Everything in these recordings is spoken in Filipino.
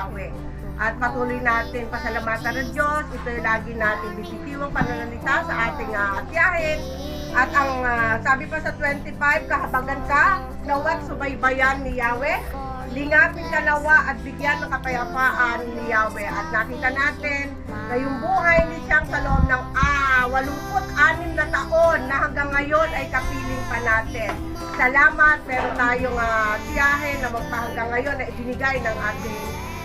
Yahweh. At patuloy natin pasalamatan ng Diyos. Ito yung lagi natin bisitiwang pananalita sa ating tiyahin. At ang sabi pa sa 25, kahabagan ka, nawat subaybayan ni Yahweh. Lingapin ka nawa at bigyan ng kapayapaan ni Yahweh. At nakita natin na yung buhay ni siyang sa loob ng 86 na taon na hanggang ngayon ay kapiling pa natin. Salamat, meron tayong tiyahin na magpahanggang ngayon na ibinigay ng ating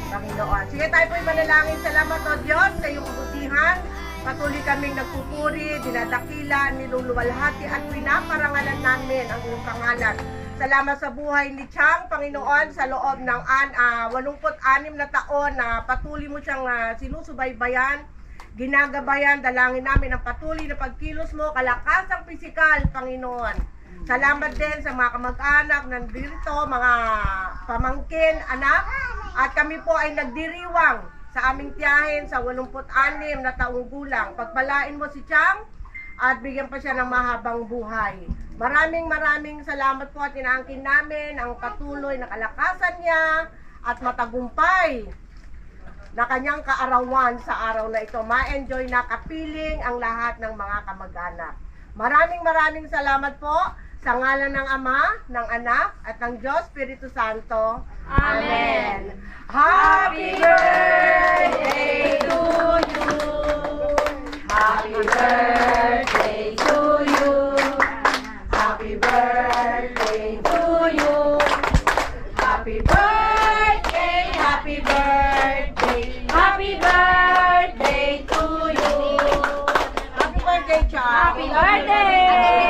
Panginoon. Sige, tayo po'y manalangin. Salamat o Diyos sa iyong kabutihan. Patuloy kaming nagpupuri, dinadakila, niluluwalhati at pinaparangalan namin ang iyong pangalan. Salamat sa buhay ni Chang, Panginoon, sa loob ng 86 na taon na patuloy mo siyang sinusubaybayan, ginagabayan, dalangin namin ang patuloy na pagkilos mo, kalakasang pisikal, Panginoon. Salamat din sa mga kamag-anak nandito, mga pamangkin, anak, at kami po ay nagdiriwang sa aming tiyahin sa 86 na taong gulang. Pagpalain mo si Chang at bigyan pa siya ng mahabang buhay. Maraming salamat po at inaangkin namin ang patuloy na kalakasan niya at matagumpay na kanyang kaarawan sa araw na ito. Ma-enjoy na kapiling ang lahat ng mga kamag-anak. Maraming salamat po sa ngalan ng Ama, ng Anak, at ng Diyos Espiritu Santo. Amen. Happy birthday to you. Happy birthday to you. Happy birthday to you. Happy birthday, happy birthday, happy birthday to you. Happy birthday, Chang. Happy birthday!